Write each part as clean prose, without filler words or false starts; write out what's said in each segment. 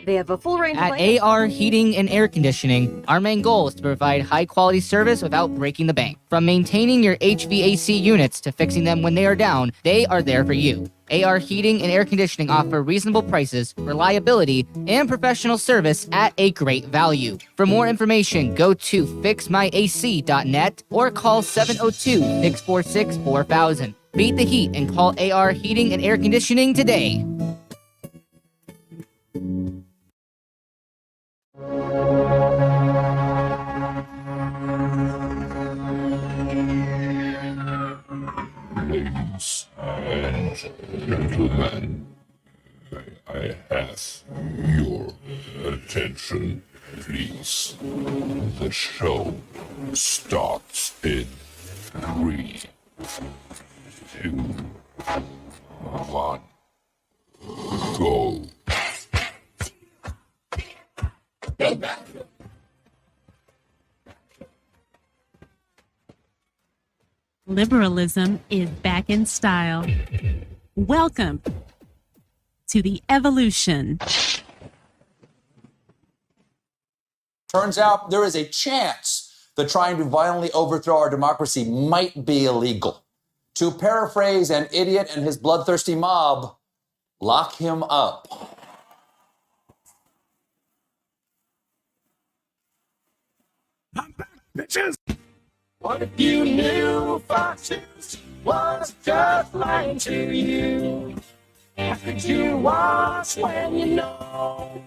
They have a full range At AR Heating and Air Conditioning, our main goal is to provide high-quality service without breaking the bank. From maintaining your HVAC units to fixing them when they are down, they are there for you. AR Heating and Air Conditioning offer reasonable prices, reliability, and professional service at a great value. For more information, go to fixmyac.net or call 702-646-4000. Beat the heat and call AR Heating and Air Conditioning today. Ladies and gentlemen, I ask your attention, please. The show starts in 3, 2, 1, go. Liberalism is back in style. Welcome to the evolution. Turns out there is a chance that trying to violently overthrow our democracy might be illegal. To paraphrase an idiot and his bloodthirsty mob, lock him up. I'm back, bitches! What if you knew Fox News was just lying to you? How could you watch when you know?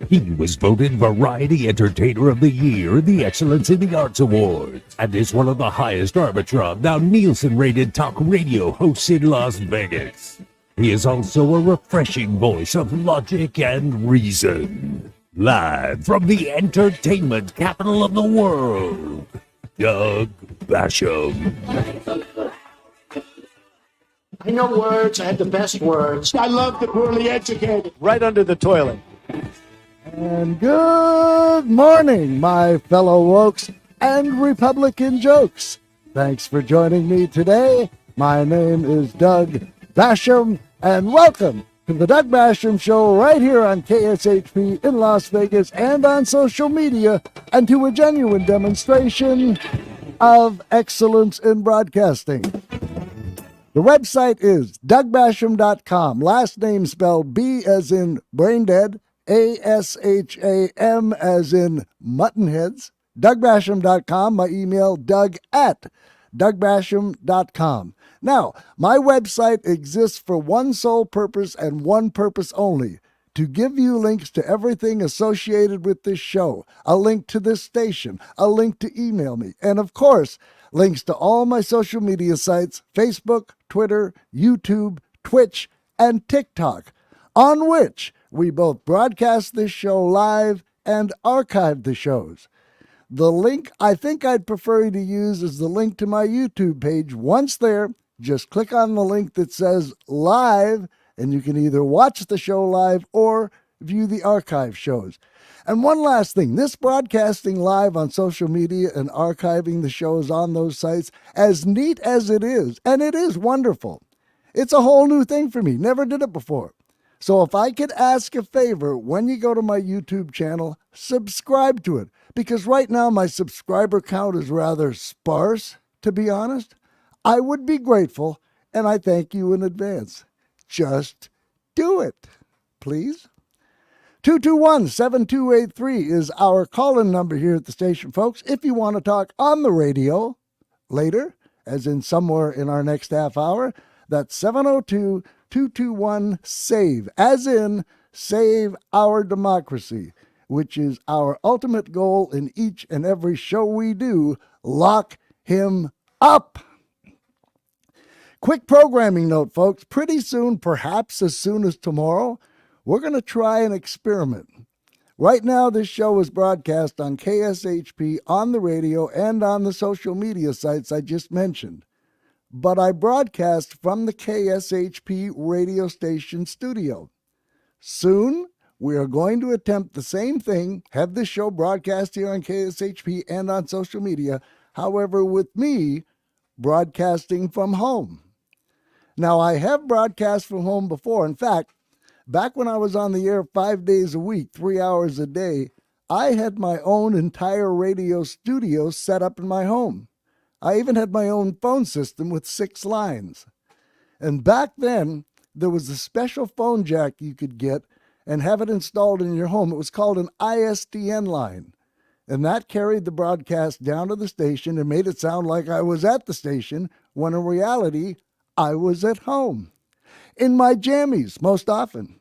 He was voted Variety Entertainer of the Year in the Excellence in the Arts Awards and is one of the highest Arbitron, now Nielsen-rated talk radio hosts in Las Vegas. He is also a refreshing voice of logic and reason. Live from the entertainment capital of the world, Doug Basham. I know words. I have the best words. I love the poorly educated. Right under the toilet. And good morning, my fellow wokes and Republican jokes. Thanks for joining me today. My name is Doug Basham, and welcome to the Doug Basham Show right here on KSHP in Las Vegas and on social media, and to a genuine demonstration of excellence in broadcasting. The website is DougBasham.com. Last name spelled B as in brain dead, ASHAM as in mutton heads. DougBasham.com. My email, Doug@DougBasham.com. Now, my website exists for one sole purpose and one purpose only: to give you links to everything associated with this show, a link to this station, a link to email me, and of course, links to all my social media sites, Facebook, Twitter, YouTube, Twitch, and TikTok, on which we both broadcast this show live and archive the shows. The link I think I'd prefer you to use is the link to my YouTube page. Once there, just click on the link that says live, and you can either watch the show live or view the archive shows. And one last thing, this broadcasting live on social media and archiving the shows on those sites, as neat as it is, and it is wonderful, it's a whole new thing for me. Never did it before. So if I could ask a favor, when you go to my YouTube channel, subscribe to it. Because right now my subscriber count is rather sparse, to be honest. I would be grateful, and I thank you in advance. Just do it, please. 221-7283 is our call-in number here at the station, folks. If you want to talk on the radio later, as in somewhere in our next half hour, that's 702-221-SAVE, as in Save Our Democracy, which is our ultimate goal in each and every show we do. Lock him up. Quick programming note, folks. Pretty soon, perhaps as soon as tomorrow, we're going to try an experiment. Right now, this show is broadcast on KSHP, on the radio, and on the social media sites I just mentioned. But I broadcast from the KSHP radio station studio. Soon, we are going to attempt the same thing, have this show broadcast here on KSHP and on social media, however, with me broadcasting from home. Now, I have broadcast from home before. In fact, back when I was on the air 5 days a week, 3 hours a day, I had my own entire radio studio set up in my home. I even had my own phone system with 6 lines. And back then, there was a special phone jack you could get and have it installed in your home. It was called an ISDN line. And that carried the broadcast down to the station and made it sound like I was at the station, when in reality, I was at home, in my jammies most often.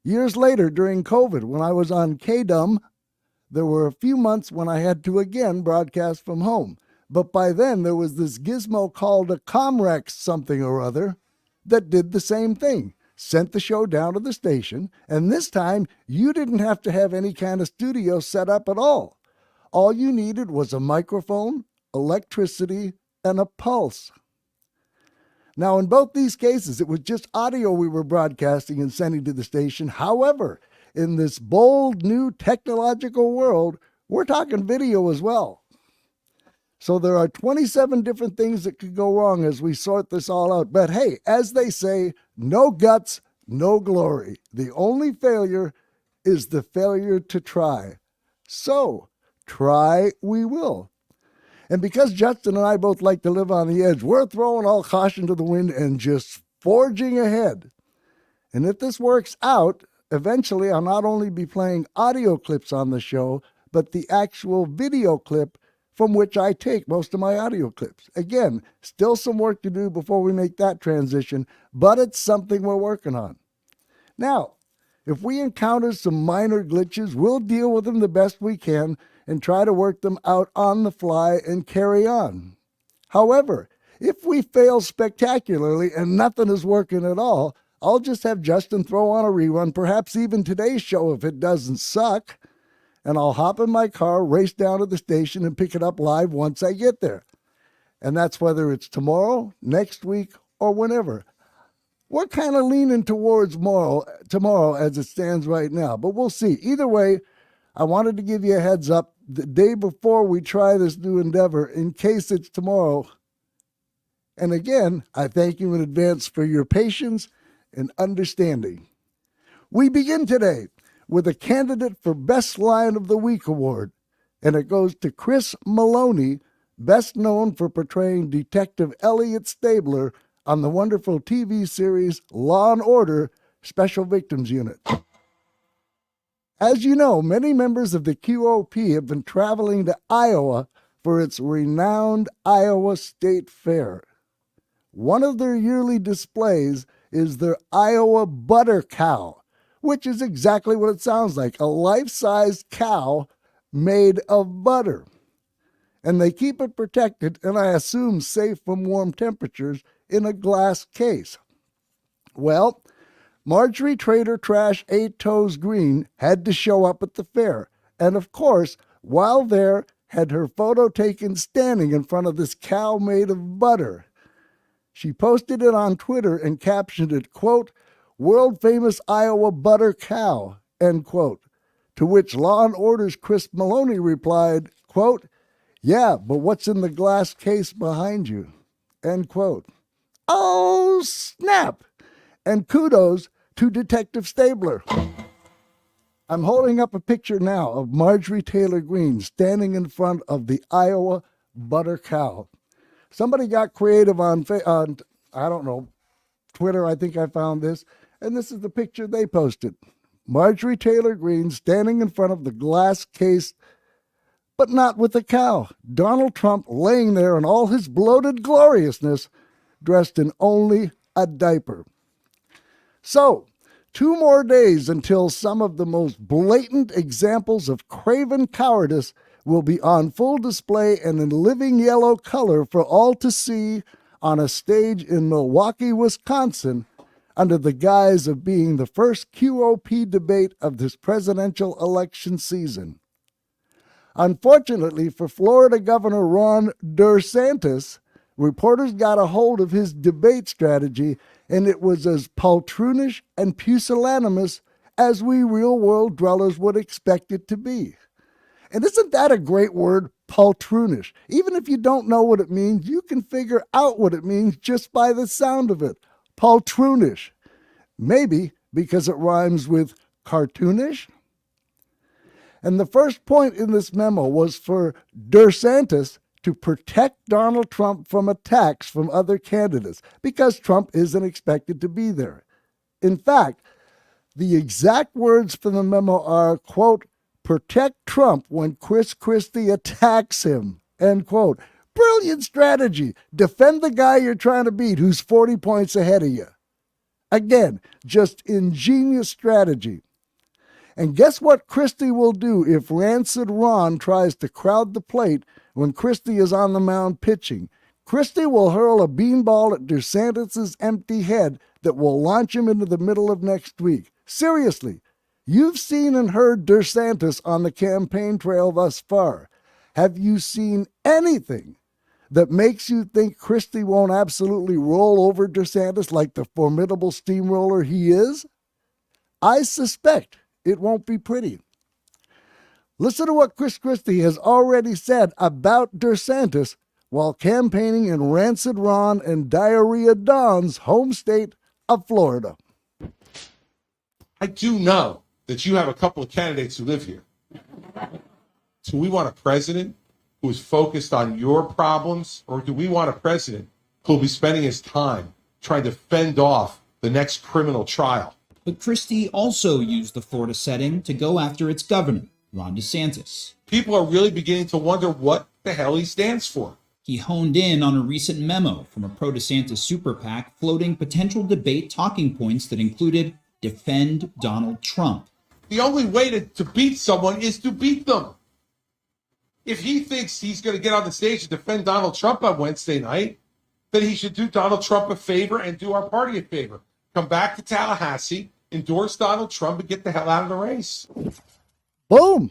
Years later, during COVID, when I was on KDUM, there were a few months when I had to again broadcast from home. But by then, there was this gizmo called a Comrex something or other that did the same thing, sent the show down to the station, and this time, you didn't have to have any kind of studio set up at all. All you needed was a microphone, electricity, and a pulse. Now, in both these cases, it was just audio we were broadcasting and sending to the station. However, in this bold new technological world, we're talking video as well. So there are 27 different things that could go wrong as we sort this all out. But hey, as they say, no guts, no glory. The only failure is the failure to try. So, try we will. And because Justin and I both like to live on the edge, we're throwing all caution to the wind and just forging ahead. And if this works out, eventually I'll not only be playing audio clips on the show, but the actual video clip from which I take most of my audio clips. Again, still some work to do before we make that transition, but it's something we're working on. Now, if we encounter some minor glitches, we'll deal with them the best we can and try to work them out on the fly and carry on. However, if we fail spectacularly and nothing is working at all, I'll just have Justin throw on a rerun, perhaps even today's show if it doesn't suck, and I'll hop in my car, race down to the station, and pick it up live once I get there. And that's whether it's tomorrow, next week, or whenever. We're kind of leaning towards tomorrow as it stands right now, but we'll see. Either way, I wanted to give you a heads up the day before we try this new endeavor in case it's tomorrow. And again, I thank you in advance for your patience and understanding. We begin today with a candidate for Best Line of the Week award, and it goes to Chris Maloney, best known for portraying Detective Elliot Stabler on the wonderful TV series Law & Order Special Victims Unit. As you know, many members of the QOP have been traveling to Iowa for its renowned Iowa State Fair. One of their yearly displays is their Iowa Butter Cow, which is exactly what it sounds like, a life-sized cow made of butter. And they keep it protected, and I assume safe from warm temperatures, in a glass case. Well, Marjorie Trader Trash 8 Toes Green had to show up at the fair, and of course, while there, had her photo taken standing in front of this cow made of butter. She posted it on Twitter and captioned it, quote, "World famous Iowa butter cow," end quote. To which Law & Order's Chris Maloney replied, quote, "Yeah, but what's in the glass case behind you?" End quote. Oh, snap! And kudos to Detective Stabler. I'm holding up a picture now of Marjorie Taylor Greene standing in front of the Iowa butter cow. Somebody got creative on I don't know, Twitter, I think I found this, and this is the picture they posted. Marjorie Taylor Greene standing in front of the glass case, but not with the cow. Donald Trump laying there in all his bloated gloriousness, dressed in only a diaper. So, 2 more days until some of the most blatant examples of craven cowardice will be on full display and in living yellow color for all to see on a stage in Milwaukee, Wisconsin, under the guise of being the first QOP debate of this presidential election season. Unfortunately for Florida Governor Ron DeSantis, reporters got a hold of his debate strategy, and it was as poltroonish and pusillanimous as we real-world dwellers would expect it to be. And isn't that a great word, poltroonish? Even if you don't know what it means, you can figure out what it means just by the sound of it. poltroonish. Maybe because it rhymes with cartoonish? And the first point in this memo was for DeSantis to protect Donald Trump from attacks from other candidates because Trump isn't expected to be there. In fact, the exact words from the memo are, quote, protect Trump when Chris Christie attacks him, end quote. Brilliant strategy. Defend the guy you're trying to beat who's 40 points ahead of you. Again, just ingenious strategy. And guess what Christie will do if Rancid Ron tries to crowd the plate when Christie is on the mound pitching? Christie will hurl a beanball at DeSantis' empty head that will launch him into the middle of next week. Seriously, you've seen and heard DeSantis on the campaign trail thus far. Have you seen anything that makes you think Christie won't absolutely roll over DeSantis like the formidable steamroller he is? I suspect it won't be pretty. Listen to what Chris Christie has already said about DeSantis while campaigning in Rancid Ron and Diarrhea Don's home state of Florida. I do know that you have a couple of candidates who live here. So we want a president who is focused on your problems, or do we want a president who will be spending his time trying to fend off the next criminal trial? But Christie also used the Florida setting to go after its governor, Ron DeSantis. People are really beginning to wonder what the hell he stands for. He honed in on a recent memo from a pro-DeSantis super PAC floating potential debate talking points that included defend Donald Trump. The only way to beat someone is to beat them. If he thinks he's going to get on the stage and defend Donald Trump on Wednesday night, then he should do Donald Trump a favor and do our party a favor. Come back to Tallahassee, endorse Donald Trump, and get the hell out of the race. Boom.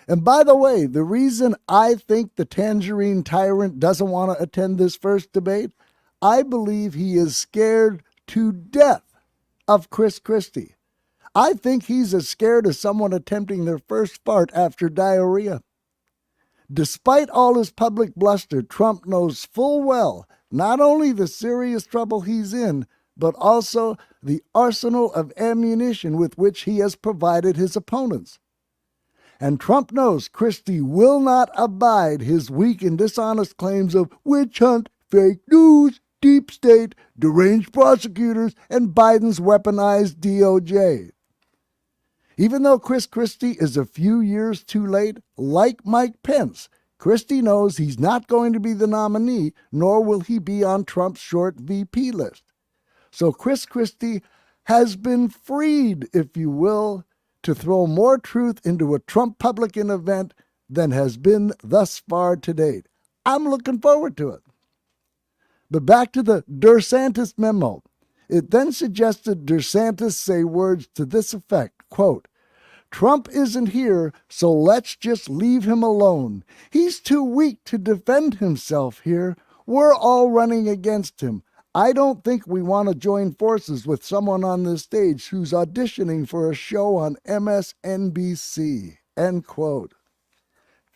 And by the way, the reason I think the tangerine tyrant doesn't want to attend this first debate, I believe he is scared to death of Chris Christie. I think he's as scared as someone attempting their first fart after diarrhea. Despite all his public bluster, Trump knows full well not only the serious trouble he's in, but also the arsenal of ammunition with which he has provided his opponents. And Trump knows Christie will not abide his weak and dishonest claims of witch hunt, fake news, deep state, deranged prosecutors, and Biden's weaponized DOJ. Even though Chris Christie is a few years too late, like Mike Pence, Christie knows he's not going to be the nominee, nor will he be on Trump's short VP list. So Chris Christie has been freed, if you will, to throw more truth into a Trump Publican event than has been thus far to date. I'm looking forward to it. But back to the DeSantis memo. It then suggested DeSantis say words to this effect, quote, Trump isn't here, so let's just leave him alone. He's too weak to defend himself here. We're all running against him. I don't think we want to join forces with someone on this stage who's auditioning for a show on MSNBC, end quote.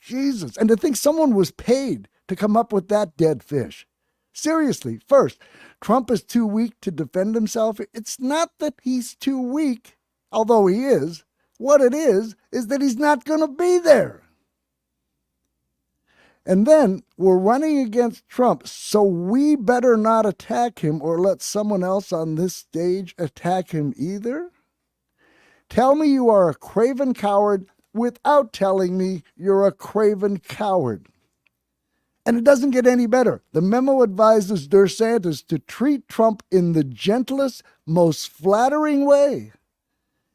Jesus, and to think someone was paid to come up with that dead fish. Seriously, first, Trump is too weak to defend himself. It's not that he's too weak, although he is. What it is that he's not going to be there. And then we're running against Trump, so we better not attack him or let someone else on this stage attack him either? Tell me you are a craven coward without telling me you're a craven coward. And it doesn't get any better. The memo advises DeSantis to treat Trump in the gentlest, most flattering way.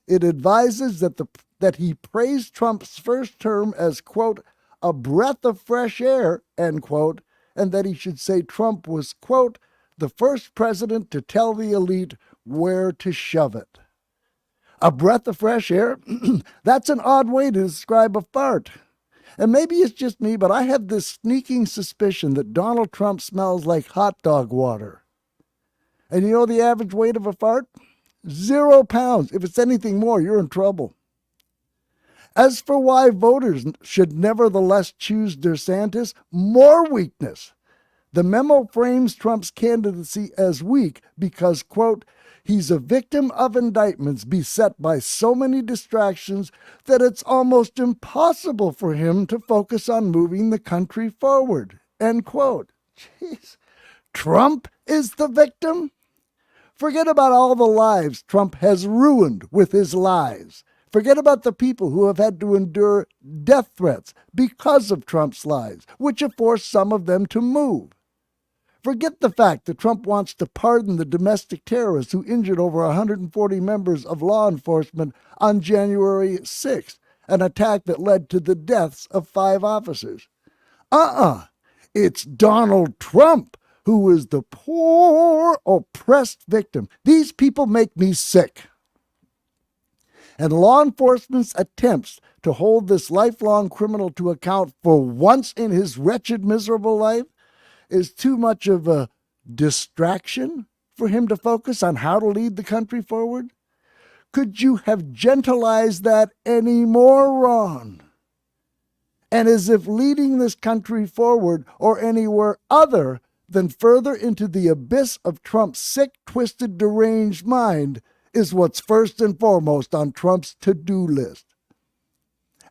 It advises that he praised Trump's first term as, quote, a breath of fresh air, end quote, and that he should say Trump was, quote, the first president to tell the elite where to shove it. A breath of fresh air? That's an odd way to describe a fart. And maybe it's just me, but I have this sneaking suspicion that Donald Trump smells like hot dog water. And you know the average weight of a fart? 0 pounds. If it's anything more, you're in trouble. As for why voters should nevertheless choose DeSantis, more weakness. The memo frames Trump's candidacy as weak because, quote, he's a victim of indictments beset by so many distractions that it's almost impossible for him to focus on moving the country forward, end quote. Jeez. Trump is the victim? Forget about all the lives Trump has ruined with his lies. Forget about the people who have had to endure death threats because of Trump's lies, which have forced some of them to move. Forget the fact that Trump wants to pardon the domestic terrorists who injured over 140 members of law enforcement on January 6th, an attack that led to the deaths of 5 officers. It's Donald Trump who is the poor, oppressed victim. These people make me sick. And law enforcement's attempts to hold this lifelong criminal to account for once in his wretched, miserable life is too much of a distraction for him to focus on how to lead the country forward? Could you have gentilized that any more, Ron? And as if leading this country forward or anywhere other than further into the abyss of Trump's sick, twisted, deranged mind is what's first and foremost on Trump's to-do list.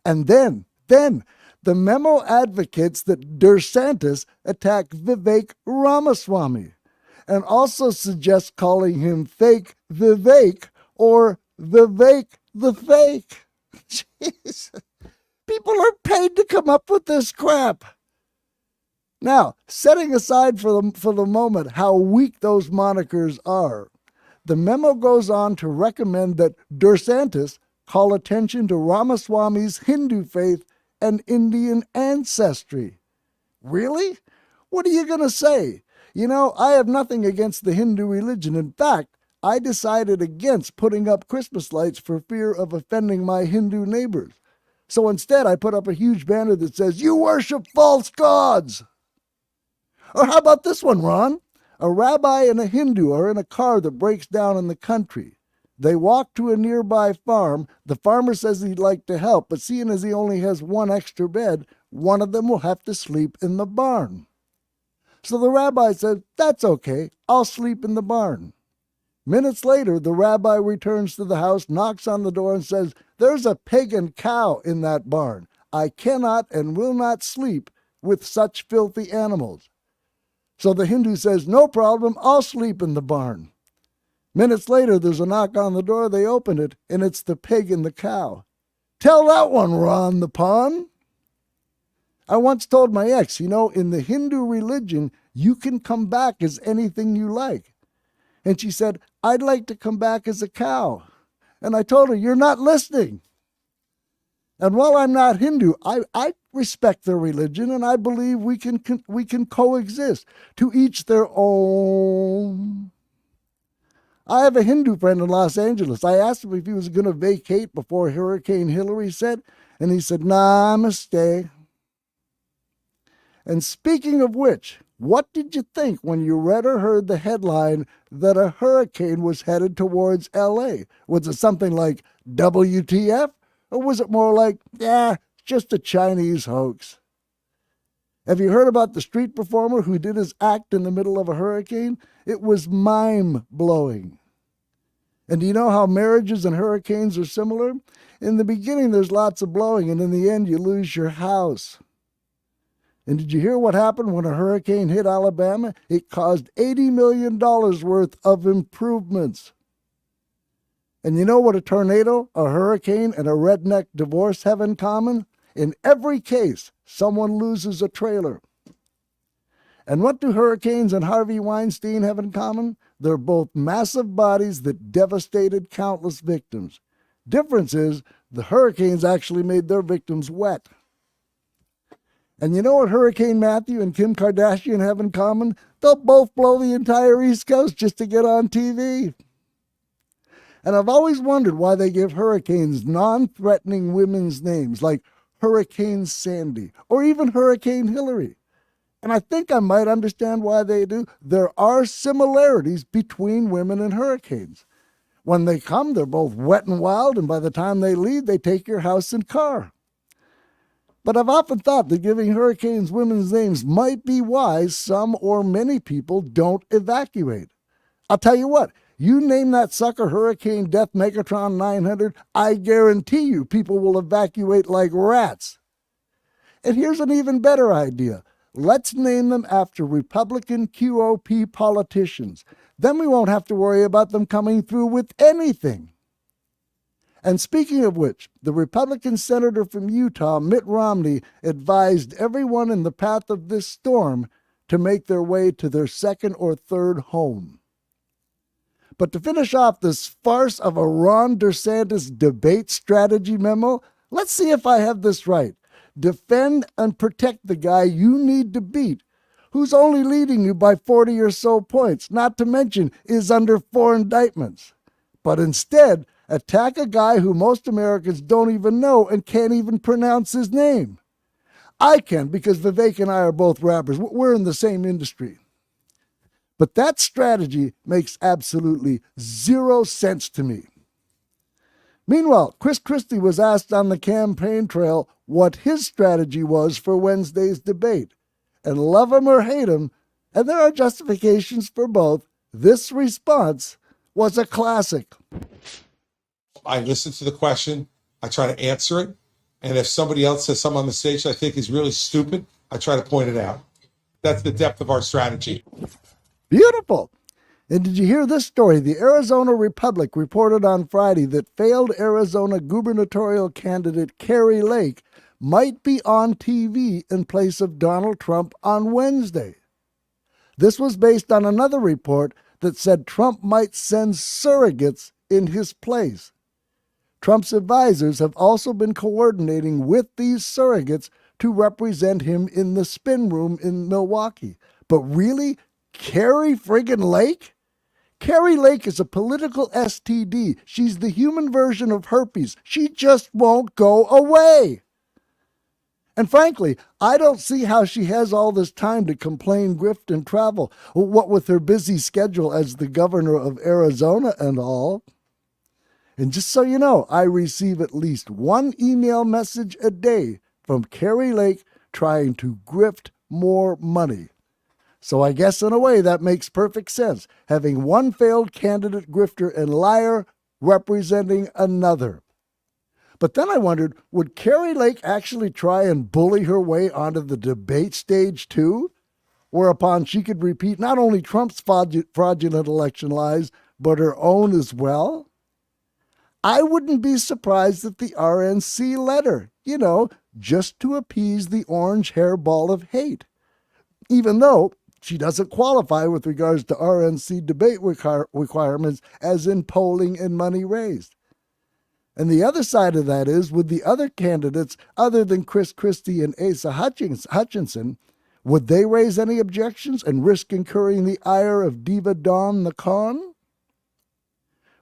And then, the memo advocates that DeSantis attack Vivek Ramaswamy and also suggests calling him fake Vivek or Vivek the fake. Jeez. People are paid to come up with this crap. Now, setting aside for the moment how weak those monikers are, the memo goes on to recommend that DeSantis call attention to Ramaswamy's Hindu faith and Indian ancestry. Really? What are you going to say? You know, I have nothing against the Hindu religion. In fact, I decided against putting up Christmas lights for fear of offending my Hindu neighbors. So instead, I put up a huge banner that says, "You worship false gods." Or how about this one, Ron? A rabbi and a Hindu are in a car that breaks down in the country. They walk to a nearby farm. The farmer says he'd like to help, but seeing as he only has one extra bed, one of them will have to sleep in the barn. So the rabbi says, "That's okay, I'll sleep in the barn." Minutes later, the rabbi returns to the house, knocks on the door, and says, "There's a pig and cow in that barn. I cannot and will not sleep with such filthy animals." So the Hindu says, "No problem, I'll sleep in the barn." Minutes later, there's a knock on the door. They open it, and it's the pig and the cow. Tell that one, Ron the Pawn. I once told my ex, you know, in the Hindu religion, you can come back as anything you like. And she said, "I'd like to come back as a cow." And I told her, "You're not listening." And while I'm not Hindu, I respect their religion, and I believe we can coexist. To each their own. I have a Hindu friend in Los Angeles. I asked him if he was going to vacate before Hurricane Hillary set, and he said, "Namaste." And speaking of which, what did you think when you read or heard the headline that a hurricane was headed towards L.A.? Was it something like WTF? Or was it more like, just a Chinese hoax? Have you heard about the street performer who did his act in the middle of a hurricane? It was mind-blowing. And do you know how marriages and hurricanes are similar? In the beginning, there's lots of blowing, and in the end, you lose your house. And did you hear what happened when a hurricane hit Alabama? It caused $80 million worth of improvements. And you know what a tornado, a hurricane, and a redneck divorce have in common? In every case, someone loses a trailer. And what do hurricanes and Harvey Weinstein have in common? They're both massive bodies that devastated countless victims. Difference is, the hurricanes actually made their victims wet. And you know what Hurricane Matthew and Kim Kardashian have in common? They'll both blow the entire East Coast just to get on TV. And I've always wondered why they give hurricanes non-threatening women's names like Hurricane Sandy or even Hurricane Hillary. And I think I might understand why they do. There are similarities between women and hurricanes. When they come, they're both wet and wild, and by the time they leave, they take your house and car. But I've often thought that giving hurricanes women's names might be why some or many people don't evacuate. I'll tell you what, you name that sucker Hurricane Death Megatron 900, I guarantee you people will evacuate like rats. And here's an even better idea. Let's name them after Republican QOP politicians. Then we won't have to worry about them coming through with anything. And speaking of which, the Republican senator from Utah, Mitt Romney, advised everyone in the path of this storm to make their way to their second or third home. But to finish off this farce of a Ron DeSantis debate strategy memo, let's see if I have this right. Defend and protect the guy you need to beat, who's only leading you by 40 or so points, not to mention is under 4 indictments. But instead, attack a guy who most Americans don't even know and can't even pronounce his name. I can, because Vivek and I are both rappers. We're in the same industry. But that strategy makes absolutely zero sense to me. Meanwhile, Chris Christie was asked on the campaign trail what his strategy was for Wednesday's debate. And love him or hate him, and there are justifications for both, this response was a classic. I listen to the question, I try to answer it, and if somebody else says something on the stage that I think is really stupid, I try to point it out. That's the depth of our strategy. Beautiful. And did you hear this story? The Arizona Republic reported on Friday that failed Arizona gubernatorial candidate Kari Lake might be on TV in place of Donald Trump on Wednesday. This was based on another report that said Trump might send surrogates in his place. Trump's advisors have also been coordinating with these surrogates to represent him in the spin room in Milwaukee. But really, Kari friggin' Lake? Kari Lake is a political STD. She's the human version of herpes. She just won't go away. And frankly, I don't see how she has all this time to complain, grift, and travel. What with her busy schedule as the governor of Arizona and all. And just so you know, I receive at least one email message a day from Kari Lake trying to grift more money. So I guess in a way that makes perfect sense, having one failed candidate grifter and liar representing another. But then I wondered, would Kari Lake actually try and bully her way onto the debate stage too? Whereupon she could repeat not only Trump's fraudulent election lies, but her own as well? I wouldn't be surprised if the RNC let her, just to appease the orange hairball of hate. Even though she doesn't qualify with regards to RNC debate requirements, as in polling and money raised. And the other side of that is, would the other candidates, other than Chris Christie and Asa Hutchinson, would they raise any objections and risk incurring the ire of Diva Dawn the Con?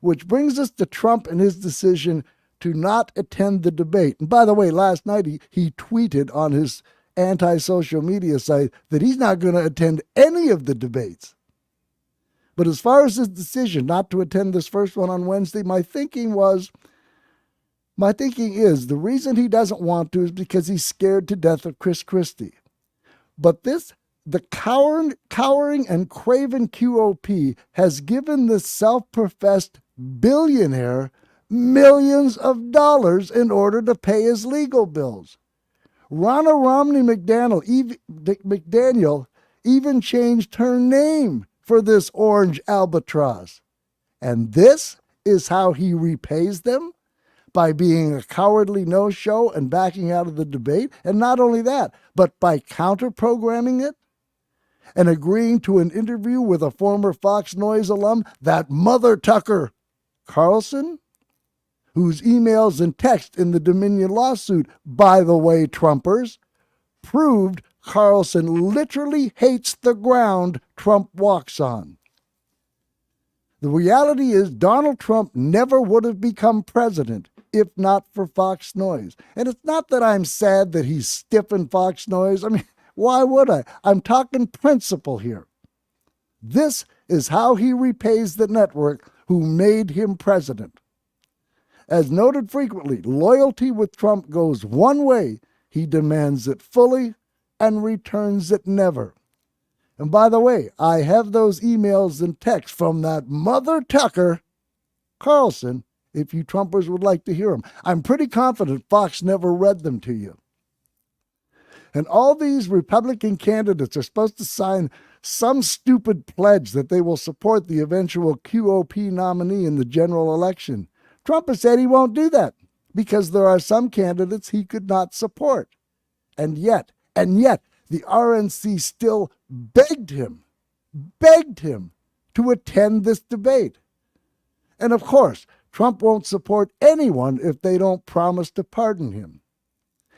Which brings us to Trump and his decision to not attend the debate. And by the way, last night he tweeted on his anti-social media site that he's not going to attend any of the debates. But as far as his decision not to attend this first one on Wednesday, my thinking is the reason he doesn't want to is because he's scared to death of Chris Christie. But the cowering and craven QOP has given this self-professed billionaire millions of dollars in order to pay his legal bills. Ronna Romney McDaniel even changed her name for this orange albatross. And this is how he repays them? By being a cowardly no-show and backing out of the debate. And not only that, but by counter-programming it and agreeing to an interview with a former Fox News alum, that mother Tucker Carlson, whose emails and text in the Dominion lawsuit, by the way, Trumpers, proved Carlson literally hates the ground Trump walks on. The reality is Donald Trump never would have become president if not for Fox News. And it's not that I'm sad that he's stiffing Fox News. I mean, why would I? I'm talking principle here. This is how he repays the network who made him president. As noted frequently, loyalty with Trump goes one way he demands it fully and returns it never. And by the way, I have those emails and texts from that mother Tucker Carlson, if you Trumpers would like to hear them. I'm pretty confident Fox never read them to you. And all these Republican candidates are supposed to sign some stupid pledge that they will support the eventual QOP nominee in the general election. Trump has said he won't do that because there are some candidates he could not support. And yet, the RNC still begged him to attend this debate. And of course, Trump won't support anyone if they don't promise to pardon him.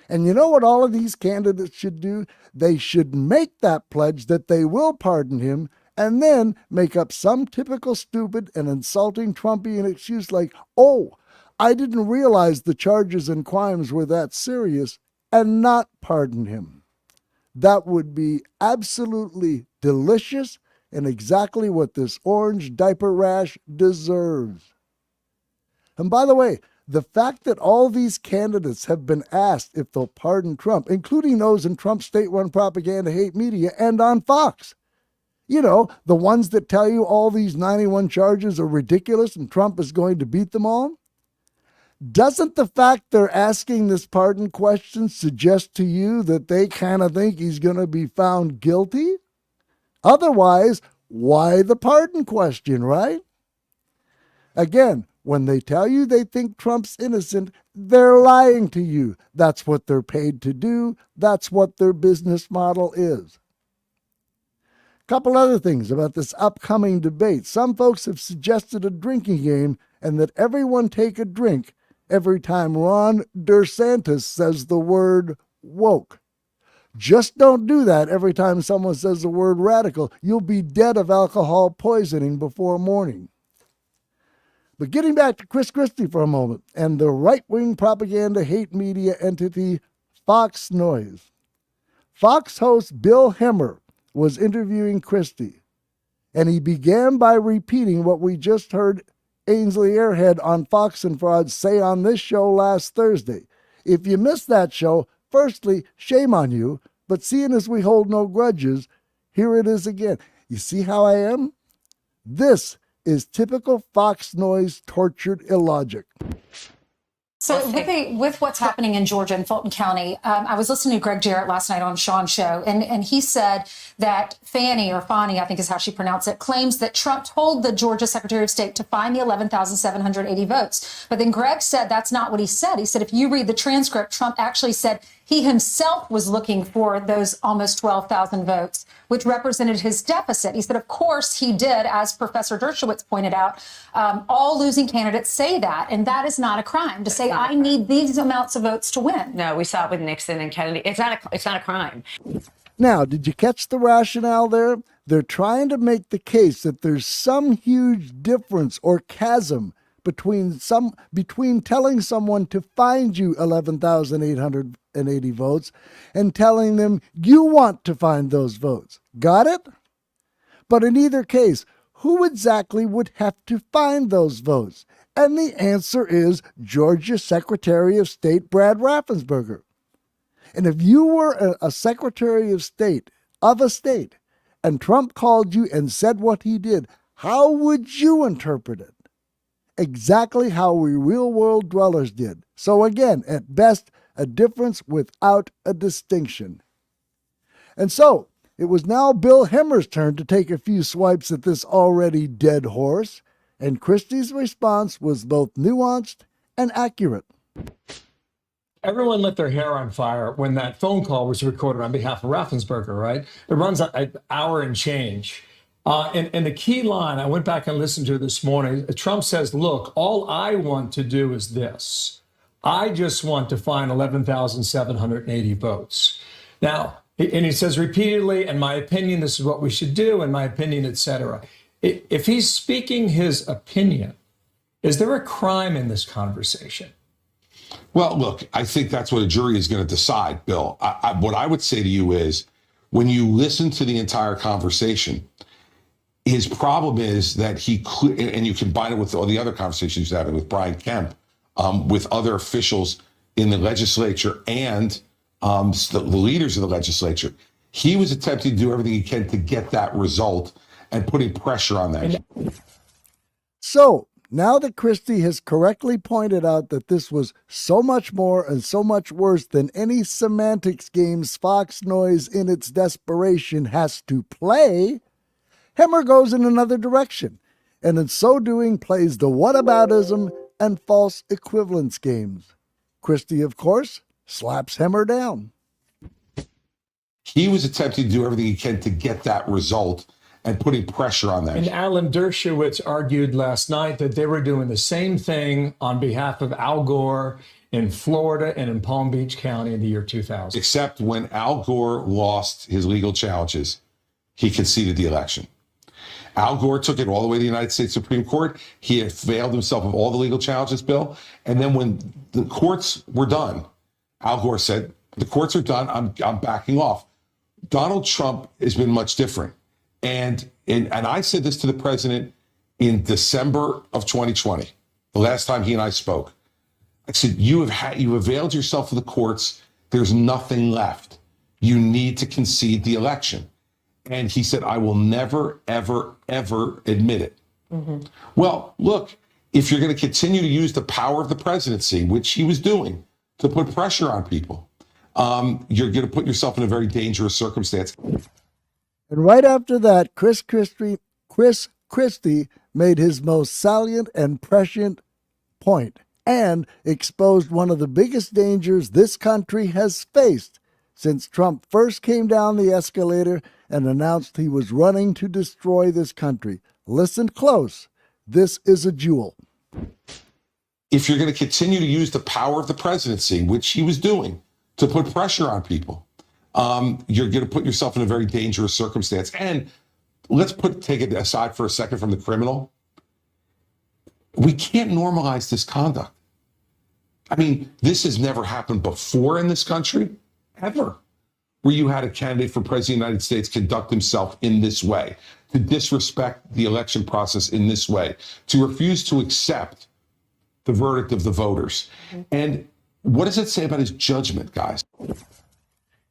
And you know what all of these candidates should do? They should make that pledge that they will pardon him and then make up some typical stupid and insulting Trumpian excuse like, oh, I didn't realize the charges and crimes were that serious, and not pardon him. That would be absolutely delicious and exactly what this orange diaper rash deserves. And by the way, the fact that all these candidates have been asked if they'll pardon Trump, including those in Trump's state-run propaganda hate media and on Fox, you know, the ones that tell you all these 91 charges are ridiculous and Trump is going to beat them all, doesn't the fact they're asking this pardon question suggest to you that they kind of think he's going to be found guilty? Otherwise, why the pardon question, right? Again, when they tell you they think Trump's innocent, they're lying to you. That's what they're paid to do. That's what their business model is. Couple other things about this upcoming debate. Some folks have suggested a drinking game and that everyone take a drink every time Ron DeSantis says the word woke. Just don't do that every time someone says the word radical. You'll be dead of alcohol poisoning before morning. But getting back to Chris Christie for a moment and the right-wing propaganda hate media entity Fox Noise. Fox host Bill Hemmer was interviewing Christie, and he began by repeating what we just heard Ainsley Airhead on Fox and Fraud say on this show last Thursday. If you missed that show, firstly, shame on you, but seeing as we hold no grudges, here it is again. You see how I am? This is typical Fox Noise tortured illogic. So with what's happening in Georgia and Fulton County, I was listening to Greg Jarrett last night on Sean's show, and he said that Fannie, I think is how she pronounced it, claims that Trump told the Georgia Secretary of State to find the 11,780 votes. But then Greg said that's not what he said. He said if you read the transcript, Trump actually said he himself was looking for those almost 12,000 votes, which represented his deficit. He said, of course he did, as Professor Dershowitz pointed out. All losing candidates say that, and that is not a crime to say, I need these amounts of votes to win. No, we saw it with Nixon and Kennedy. It's not a crime. Now, did you catch the rationale there? They're trying to make the case that there's some huge difference or chasm between telling someone to find you 11,880 votes and telling them you want to find those votes. Got it? But in either case, who exactly would have to find those votes? And the answer is Georgia Secretary of State Brad Raffensperger. And if you were a Secretary of State of a state and Trump called you and said what he did, how would you interpret it? Exactly how we real-world dwellers did. So again, at best, a difference without a distinction. And so, it was now Bill Hemmer's turn to take a few swipes at this already dead horse, and Christie's response was both nuanced and accurate. Everyone lit their hair on fire when that phone call was recorded on behalf of Raffensperger, right? It runs an hour and change. And the key line, I went back and listened to this morning, Trump says, look, all I want to do is this. I just want to find 11,780 votes. Now, and he says repeatedly, in my opinion, this is what we should do, in my opinion, et cetera. If he's speaking his opinion, is there a crime in this conversation? Well, look, I think that's what a jury is going to decide, Bill. What I would say to you is, when you listen to the entire conversation, his problem is that and you combine it with all the other conversations he's having with Brian Kemp, with other officials in the legislature and the leaders of the legislature. He was attempting to do everything he can to get that result and putting pressure on that. So, now that Christie has correctly pointed out that this was so much more and so much worse than any semantics games Fox Noise in its desperation has to play, Hemmer goes in another direction, and in so doing plays the whataboutism and false equivalence games. Christie, of course, slaps Hemmer down. He was attempting to do everything he can to get that result and putting pressure on that. And Alan Dershowitz argued last night that they were doing the same thing on behalf of Al Gore in Florida and in Palm Beach County in the year 2000. Except when Al Gore lost his legal challenges, he conceded the election. Al Gore took it all the way to the United States Supreme Court. He availed himself of all the legal challenges, Bill. And then when the courts were done, Al Gore said, the courts are done, I'm backing off. Donald Trump has been much different. And I said this to the president in December of 2020, the last time he and I spoke. I said, you availed yourself of the courts. There's nothing left. You need to concede the election. And he said, I will never, ever, ever admit it. Mm-hmm. Well, look, if you're going to continue to use the power of the presidency, which he was doing, to put pressure on people, you're going to put yourself in a very dangerous circumstance. And right after that, Chris Christie made his most salient and prescient point and exposed one of the biggest dangers this country has faced since Trump first came down the escalator and announced he was running to destroy this country. Listen close. This is a jewel. If you're going to continue to use the power of the presidency, which he was doing, to put pressure on people, you're going to put yourself in a very dangerous circumstance. And let's take it aside for a second from the criminal. We can't normalize this conduct. I mean, this has never happened before in this country, ever, where you had a candidate for president of the United States conduct himself in this way, to disrespect the election process in this way, to refuse to accept the verdict of the voters. Mm-hmm. And what does it say about his judgment, guys?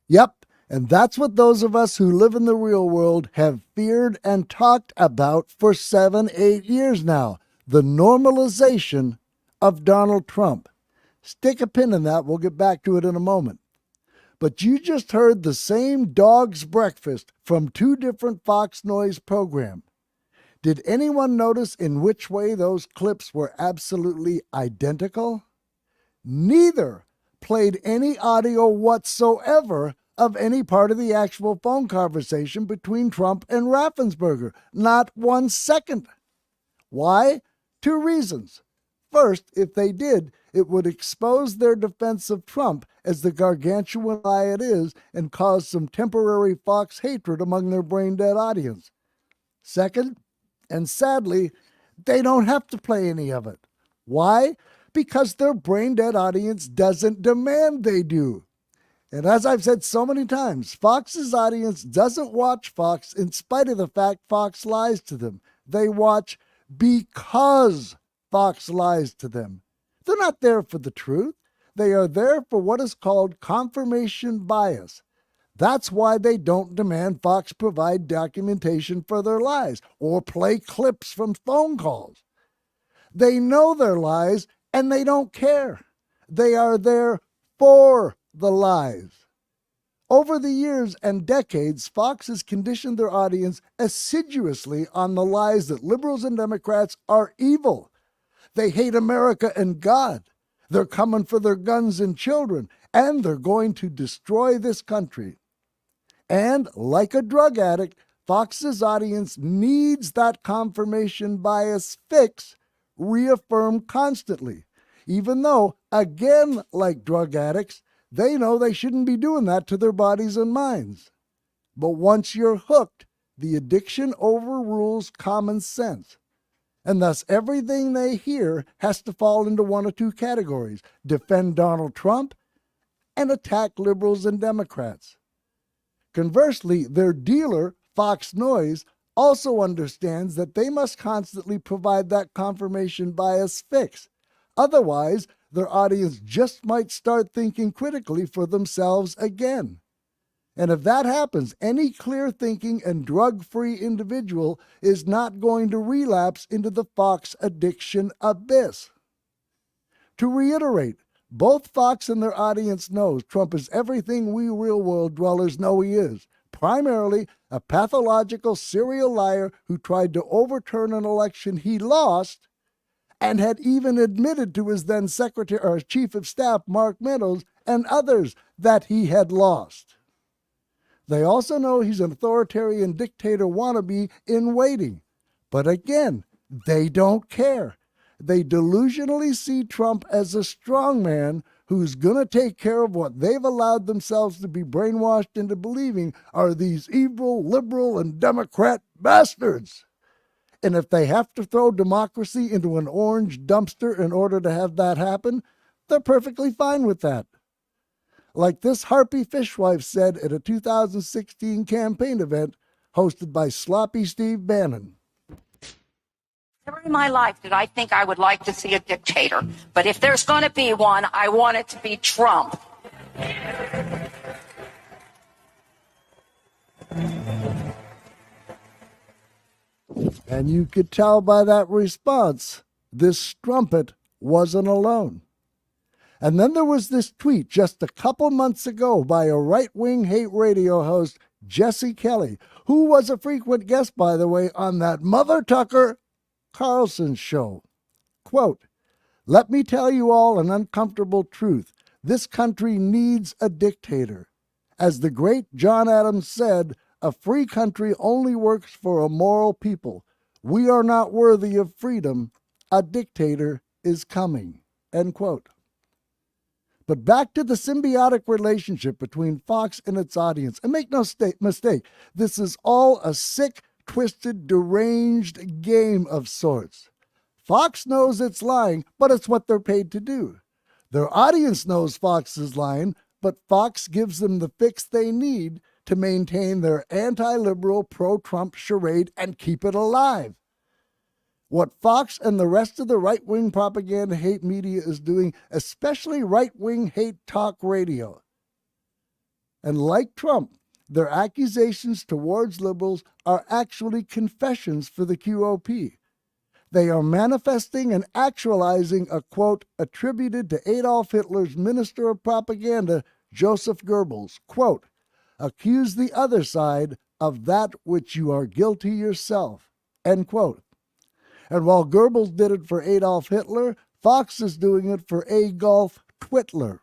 Yep, and that's what those of us who live in the real world have feared and talked about for 7-8 years now. The normalization of Donald Trump. Stick a pin in that. We'll get back to it in a moment. But you just heard the same dog's breakfast from two different Fox Noise programs. Did anyone notice in which way those clips were absolutely identical? Neither played any audio whatsoever of any part of the actual phone conversation between Trump and Raffensperger. Not 1 second. Why? 2 reasons. First, if they did, it would expose their defense of Trump as the gargantuan lie it is and cause some temporary Fox hatred among their brain-dead audience. Second, and sadly, they don't have to play any of it. Why? Because their brain-dead audience doesn't demand they do. And as I've said so many times, Fox's audience doesn't watch Fox in spite of the fact Fox lies to them. They watch because Fox lies to them. They're not there for the truth. They are there for what is called confirmation bias. That's why they don't demand Fox provide documentation for their lies or play clips from phone calls. They know their lies and they don't care. They are there for the lies. Over the years and decades, Fox has conditioned their audience assiduously on the lies that liberals and Democrats are evil. They hate America and God. They're coming for their guns and children, and they're going to destroy this country. And like a drug addict, Fox's audience needs that confirmation bias fix reaffirmed constantly, even though, again, like drug addicts, they know they shouldn't be doing that to their bodies and minds. But once you're hooked, the addiction overrules common sense. And thus everything they hear has to fall into one or two categories: defend Donald Trump and attack liberals and Democrats. Conversely, their dealer, Fox Noise, also understands that they must constantly provide that confirmation bias fix. Otherwise, their audience just might start thinking critically for themselves again. And if that happens, any clear-thinking and drug-free individual is not going to relapse into the Fox addiction abyss. To reiterate, both Fox and their audience knows Trump is everything we real-world dwellers know he is, primarily a pathological serial liar who tried to overturn an election he lost and had even admitted to his then Secretary or Chief of Staff, Mark Meadows, and others that he had lost. They also know he's an authoritarian dictator wannabe in waiting. But again, they don't care. They delusionally see Trump as a strongman who's going to take care of what they've allowed themselves to be brainwashed into believing are these evil, liberal, and Democrat bastards. And if they have to throw democracy into an orange dumpster in order to have that happen, they're perfectly fine with that. Like this harpy fishwife said at a 2016 campaign event hosted by Sloppy Steve Bannon. Never in my life did I think I would like to see a dictator. But if there's going to be one, I want it to be Trump. And you could tell by that response, this strumpet wasn't alone. And then there was this tweet just a couple months ago by a right-wing hate radio host, Jesse Kelly, who was a frequent guest, by the way, on that Mother Tucker Carlson show. Quote, "Let me tell you all an uncomfortable truth. This country needs a dictator. As the great John Adams said, a free country only works for a moral people. We are not worthy of freedom. A dictator is coming." End quote. But back to the symbiotic relationship between Fox and its audience. And make no mistake, this is all a sick, twisted, deranged game of sorts. Fox knows it's lying, but it's what they're paid to do. Their audience knows Fox is lying, but Fox gives them the fix they need to maintain their anti-liberal, pro-Trump charade and keep it alive. What Fox and the rest of the right-wing propaganda hate media is doing, especially right-wing hate talk radio. And like Trump, their accusations towards liberals are actually confessions for the QOP. They are manifesting and actualizing a quote attributed to Adolf Hitler's minister of propaganda, Joseph Goebbels, quote, "Accuse the other side of that which you are guilty yourself," end quote. And while Goebbels did it for Adolf Hitler, Fox is doing it for Adolf Twitler.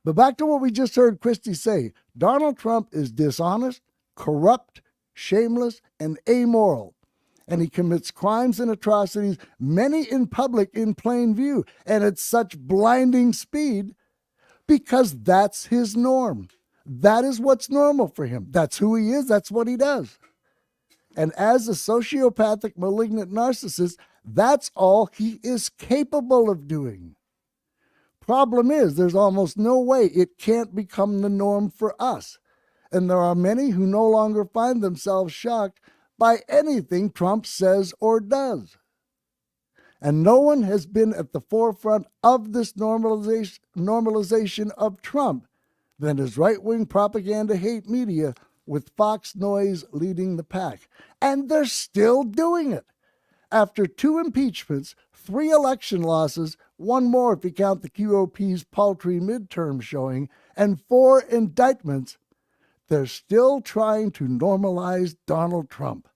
But back to what we just heard Christie say, Donald Trump is dishonest, corrupt, shameless, and amoral. And he commits crimes and atrocities, many in public in plain view, and at such blinding speed because that's his norm. That is what's normal for him. That's who he is. That's what he does. And as a sociopathic, malignant narcissist, that's all he is capable of doing. Problem is, there's almost no way it can't become the norm for us. And there are many who no longer find themselves shocked by anything Trump says or does. And no one has been at the forefront of this normalization of Trump than his right-wing propaganda hate media, with Fox Noise leading the pack. And they're still doing it. After 2 impeachments, 3 election losses, 1 more if you count the QOP's paltry midterm showing, and 4 indictments, they're still trying to normalize Donald Trump.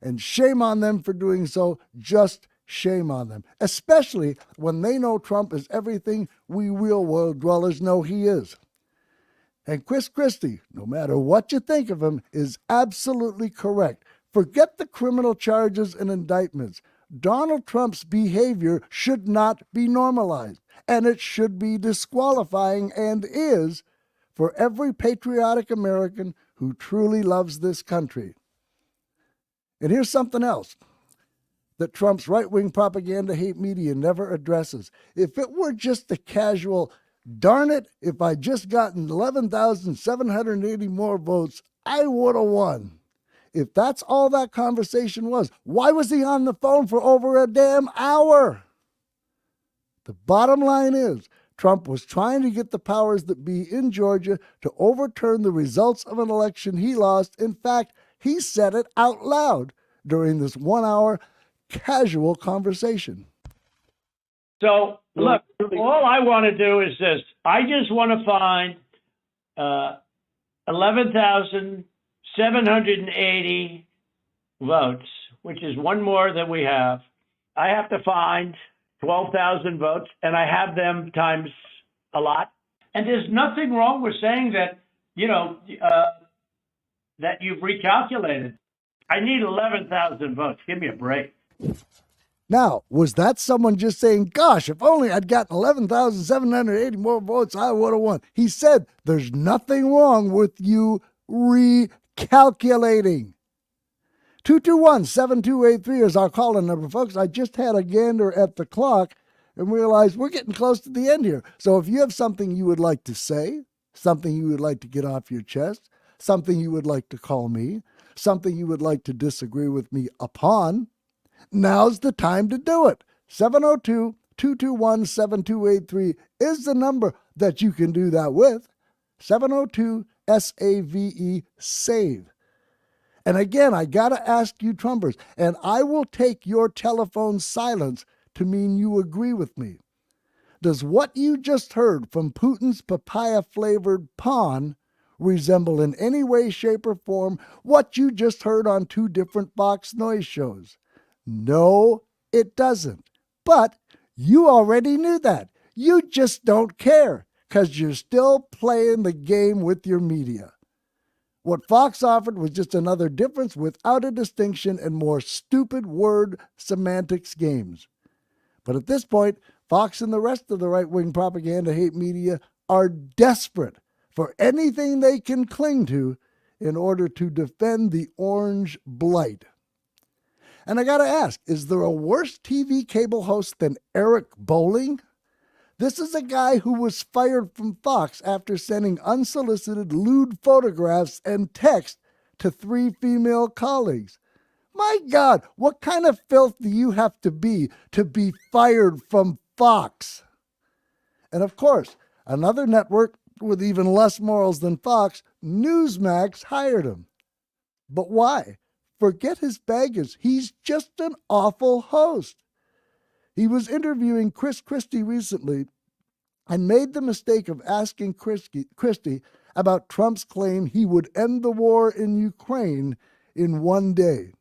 And shame on them for doing so, just shame on them. Especially when they know Trump is everything we real-world dwellers know he is. And Chris Christie, no matter what you think of him, is absolutely correct. Forget the criminal charges and indictments. Donald Trump's behavior should not be normalized, and it should be disqualifying, and is, for every patriotic American who truly loves this country. And here's something else that Trump's right-wing propaganda hate media never addresses. If it were just a casual, "Darn it, if I just gotten 11,780 more votes, I would have won." If that's all that conversation was, why was he on the phone for over a damn hour? The bottom line is, Trump was trying to get the powers that be in Georgia to overturn the results of an election he lost. In fact, he said it out loud during this 1-hour casual conversation. So, look, all I want to do is this. I just want to find 11,780 votes, which is one more than we have. I have to find 12,000 votes, and I have them times a lot. And there's nothing wrong with saying that, that you've recalculated. I need 11,000 votes. Give me a break. Now, was that someone just saying, gosh, if only I'd gotten 11,780 more votes, I would have won? He said, there's nothing wrong with you recalculating. 221-7283 is our call-in number, folks. I just had a gander at the clock and realized we're getting close to the end here. So if you have something you would like to say, something you would like to get off your chest, something you would like to call me, something you would like to disagree with me upon, now's the time to do it. 702-221-7283 is the number that you can do that with. 702-SAVE-SAVE. And again, I got to ask you, Trumpers, and I will take your telephone silence to mean you agree with me. Does what you just heard from Putin's papaya-flavored pawn resemble in any way, shape, or form what you just heard on two different Fox Noise shows? No, it doesn't. But you already knew that. You just don't care because you're still playing the game with your media. What Fox offered was just another difference without a distinction and more stupid word semantics games. But at this point, Fox and the rest of the right-wing propaganda hate media are desperate for anything they can cling to in order to defend the orange blight. And I got to ask, is there a worse TV cable host than Eric Bolling? This is a guy who was fired from Fox after sending unsolicited lewd photographs and text to 3 female colleagues. My God, what kind of filth do you have to be fired from Fox? And of course, another network with even less morals than Fox, Newsmax, hired him. But why? Forget his baggage. He's just an awful host. He was interviewing Chris Christie recently and made the mistake of asking Christie about Trump's claim he would end the war in Ukraine in one day.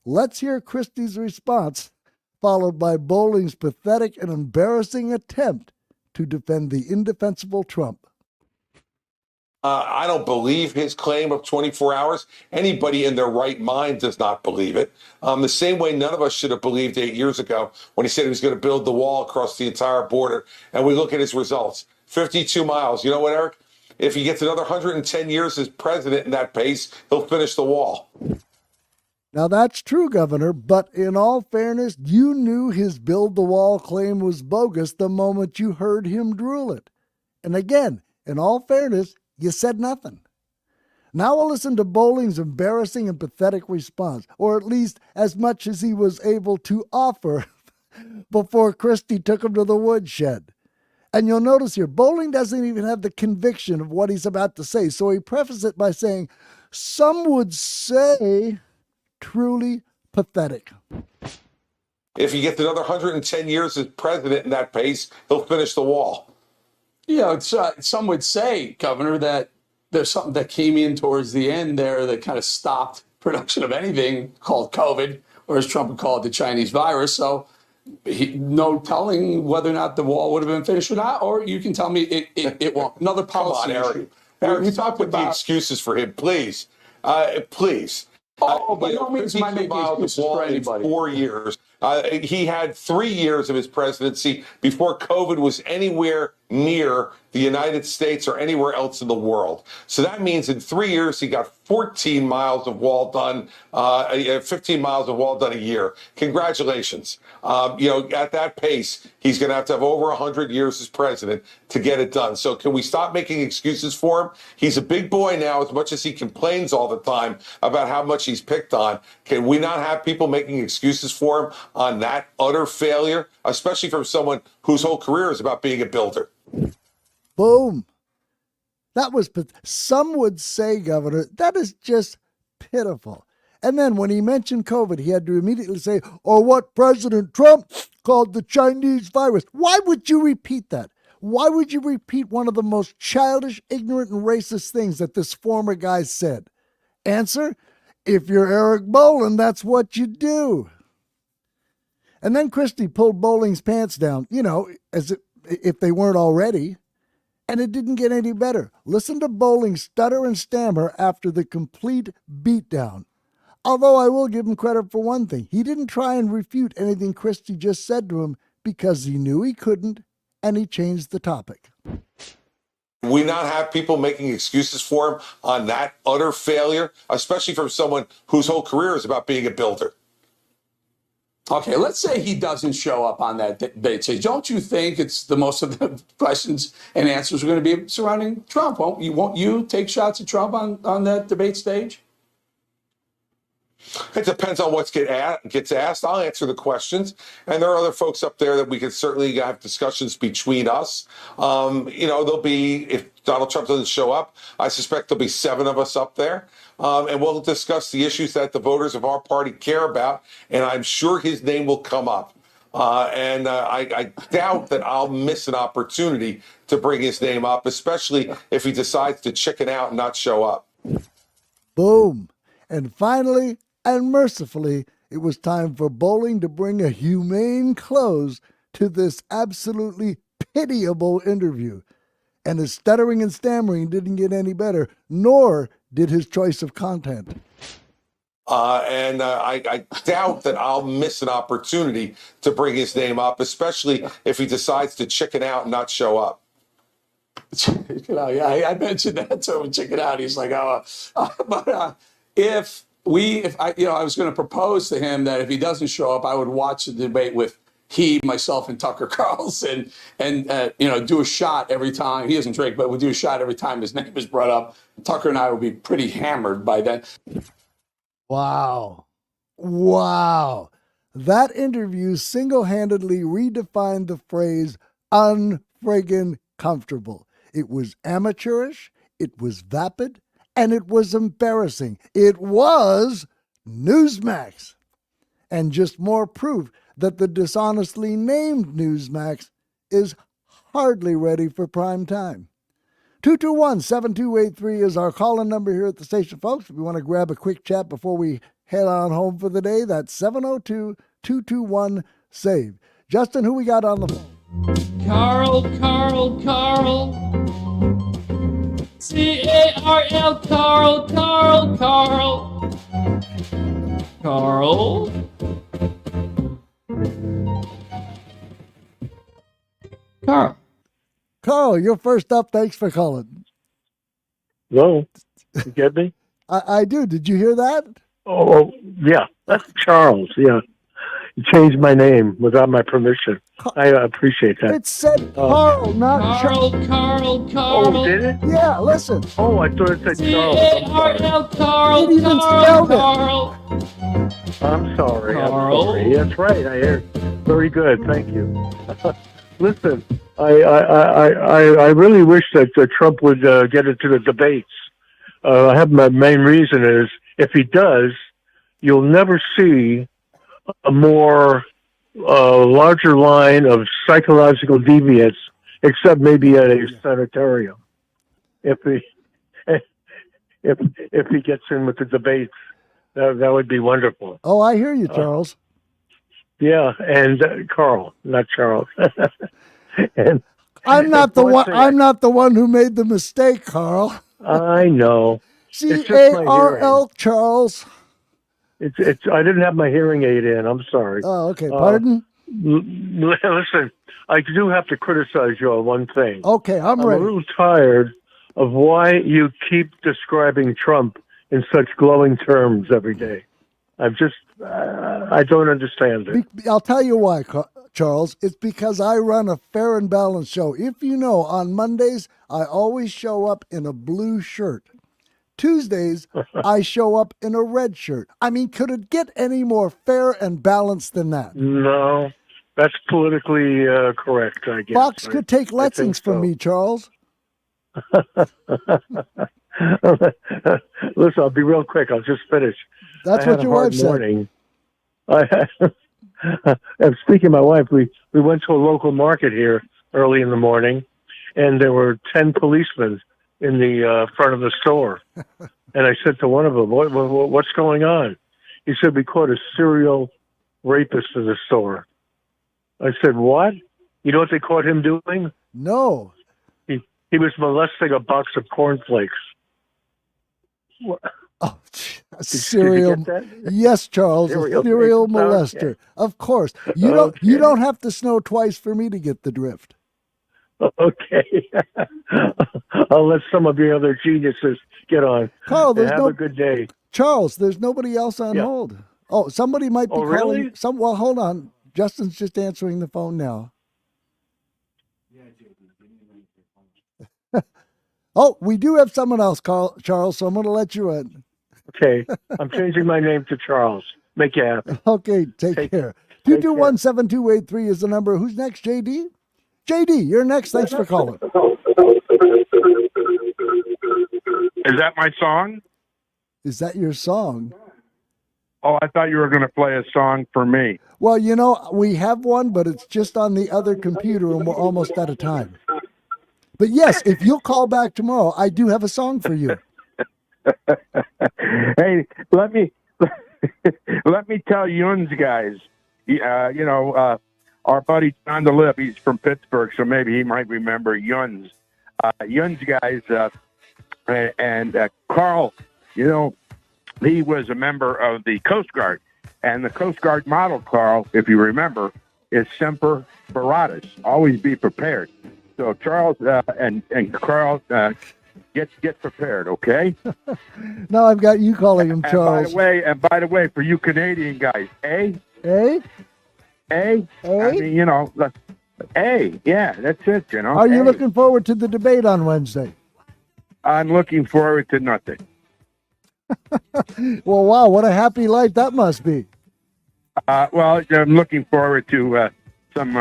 Let's hear Christie's response, followed by Bolling's pathetic and embarrassing attempt to defend the indefensible Trump. I don't believe his claim of 24 hours. Anybody in their right mind does not believe it. The same way none of us should have believed 8 years ago when he said he was going to build the wall across the entire border. And we look at his results. 52 miles. You know what, Eric? If he gets another 110 years as president in that pace, he'll finish the wall. Now that's true, Governor, but in all fairness, you knew his build the wall claim was bogus the moment you heard him drool it. And again, in all fairness, you said nothing. Now we'll listen to Bolling's embarrassing and pathetic response, or at least as much as he was able to offer before Christie took him to the woodshed. And you'll notice here, Bolling doesn't even have the conviction of what he's about to say, so he prefaces it by saying, some would say, truly pathetic. If he gets another 110 years as president in that pace, he'll finish the wall. Some would say, Governor, that there's something that came in towards the end there that kind of stopped production of anything called COVID, or as Trump would call it, the Chinese virus. So no telling whether or not the wall would have been finished or not, or you can tell me it won't. Another policy issue. Eric, you talk with the excuses for him, please. Please. By no means am I making excuses for anybody. 4 years. He had 3 years of his presidency before COVID was anywhere near the United States or anywhere else in the world. So that means in 3 years, he got 14 miles of wall done, 15 miles of wall done a year. Congratulations. At that pace, he's going to have over 100 years as president to get it done. So can we stop making excuses for him? He's a big boy now, as much as he complains all the time about how much he's picked on. Can we not have people making excuses for him on that utter failure, especially from someone whose whole career is about being a builder? Boom. That was, some would say, Governor, that is just pitiful. And then when he mentioned COVID, he had to immediately say, or what President Trump called the Chinese virus. Why would you repeat that? Why would you repeat one of the most childish, ignorant, and racist things that this former guy said? Answer, if you're Eric Bolling, that's what you do. And then Christie pulled Bolling's pants down, as if they weren't already. And it didn't get any better. Listen to Bolling stutter and stammer after the complete beatdown. Although I will give him credit for one thing. He didn't try and refute anything Christie just said to him because he knew he couldn't, and he changed the topic. We not have people making excuses for him on that utter failure, especially from someone whose whole career is about being a builder. Okay, let's say he doesn't show up on that debate stage. Don't you think it's the most of the questions and answers are going to be surrounding Trump? Won't you take shots at Trump on that debate stage? It depends on what gets asked. I'll answer the questions. And there are other folks up there that we could certainly have discussions between us. There'll be, if Donald Trump doesn't show up, I suspect there'll be 7 of us up there. And we'll discuss the issues that the voters of our party care about. And I'm sure his name will come up. I doubt that I'll miss an opportunity to bring his name up, especially if he decides to chicken out and not show up. Boom. And finally, and mercifully, it was time for Bolling to bring a humane close to this absolutely pitiable interview. And his stuttering and stammering didn't get any better, nor did his choice of content. I doubt that I'll miss an opportunity to bring his name up, especially if he decides to chicken out and not show up. I mentioned that to him, chicken out. He's like, I was going to propose to him that if he doesn't show up, I would watch the debate with myself, and Tucker Carlson, and do a shot every time. He doesn't drink, but we'll do a shot every time his name is brought up. Tucker and I will be pretty hammered by then. Wow. That interview single-handedly redefined the phrase unfriggin' comfortable. It was amateurish, it was vapid, and it was embarrassing. It was Newsmax. And just more proof that the dishonestly named Newsmax is hardly ready for prime time. 221-7283 is our call-in number here at the station, folks. If you want to grab a quick chat before we head on home for the day, that's 702-221-SAVE. Justin, who we got on the phone? Carl. C-A-R-L, Carl. Carl, you're first up. Thanks for calling. Hello? You get me? I do. Did you hear that? Oh, yeah. That's Charles. Yeah. You changed my name without my permission. I appreciate that. It said Carl, not Charles. Carl. Oh, did it? Yeah, listen. Oh, I thought it said Charles. C-A-R-L, Carl. It even spelled it. I'm sorry. Carl. I'm sorry. That's right. I heard. Very good. Thank you. Listen, I really wish that Trump would get into the debates. I have my main reason is if he does, you'll never see a more larger line of psychological deviants, except maybe at a sanitarium. If he gets in with the debates, that would be wonderful. Oh, I hear you, Charles. Yeah, and Carl, not Charles. And I'm not the one. I'm not the one who made the mistake, Carl. I know. C-A-R-L, Charles. It's. I didn't have my hearing aid in. I'm sorry. Oh, okay. Pardon? Listen, I do have to criticize you on one thing. Okay, I'm a ready. little tired of why you keep describing Trump in such glowing terms every day. I don't understand it. I'll tell you why, Charles. It's because I run a fair and balanced show. If you know, on Mondays, I always show up in a blue shirt. Tuesdays, I show up in a red shirt. I mean, could it get any more fair and balanced than that? No, that's politically correct, I guess. Fox could take lessons from me, Charles. Listen, I'll be real quick. I'll just finish. That's what your wife said. And speaking of my wife, we went to a local market here early in the morning, and there were 10 policemen in the front of the store. And I said to one of them, what's going on? He said, we caught a serial rapist in the store. I said, what? You know what they caught him doing? No. He was molesting a box of cornflakes. What? Oh, serial. Yes, Charles, serial molester. Okay. Of course. You don't have to snow twice for me to get the drift. Okay. I'll let some of your other geniuses get on. Carl, have a good day. Charles, there's nobody else on hold. Oh, somebody might be calling. Really? Well, hold on. Justin's just answering the phone now. Oh, we do have someone else, Charles, so I'm going to let you in. Okay. I'm changing my name to Charles. Make you happy. Okay, take care. 221-7283 is the number. Who's next, JD? JD, you're next. Thanks for calling. Is that my song? Is that your song? Oh, I thought you were going to play a song for me. Well, you know, we have one, but it's just on the other computer, and we're almost out of time. But yes, if you'll call back tomorrow, I do have a song for you. Hey, let me tell Yuns guys. Our buddy John DeLip, he's from Pittsburgh, so maybe he might remember Yuns. Yuns guys, and Carl, he was a member of the Coast Guard, and the Coast Guard motto, Carl, if you remember, is Semper Paratus, always be prepared. So Charles and Carl, get prepared, okay? Now I've got you calling him Charles. And by the way, for you Canadian guys, I mean, yeah, that's it, Are you looking forward to the debate on Wednesday? I'm looking forward to nothing. Well, wow, what a happy life that must be. Well, I'm looking forward to some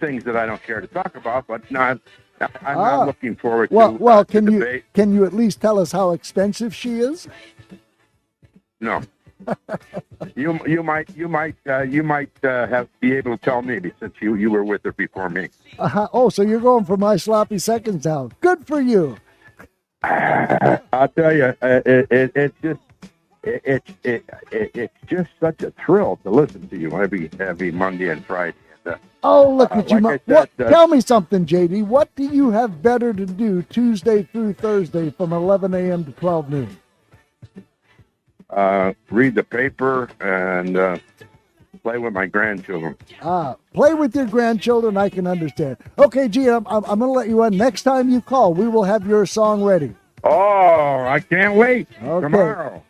things that I don't care to talk about, but no, I'm not looking forward to. Well, can debate. you at least tell us how expensive she is? No. you might be able to tell me since you were with her before me. Oh, so you're going for my sloppy seconds now. Good for you. I'll tell you, it's just such a thrill to listen to you every Monday and Friday. Look at you. Like I said, tell me something, JD. What do you have better to do Tuesday through Thursday from 11 a.m. to 12 noon? Read the paper and play with my grandchildren. Play with your grandchildren, I can understand. Okay, G, I'm going to let you in. Next time you call, we will have your song ready. Oh, I can't wait. Okay. Tomorrow.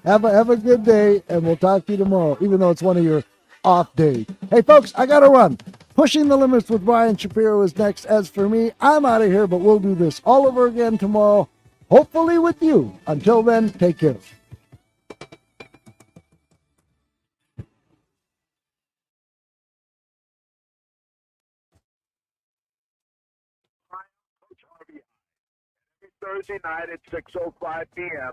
Have a good day, and we'll talk to you tomorrow, even though it's one of your off days. Hey, folks, I got to run. Pushing the Limits with Brian Shapiro is next. As for me, I'm out of here, but we'll do this all over again tomorrow, hopefully with you. Until then, take care. Thursday night at 6:05 p.m.,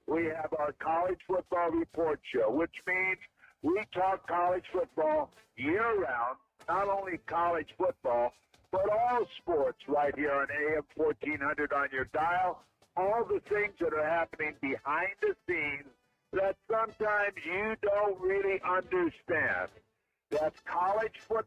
we have our college football report show, which means we talk college football year-round, not only college football, but all sports right here on AM 1400 on your dial, all the things that are happening behind the scenes that sometimes you don't really understand. That's college football.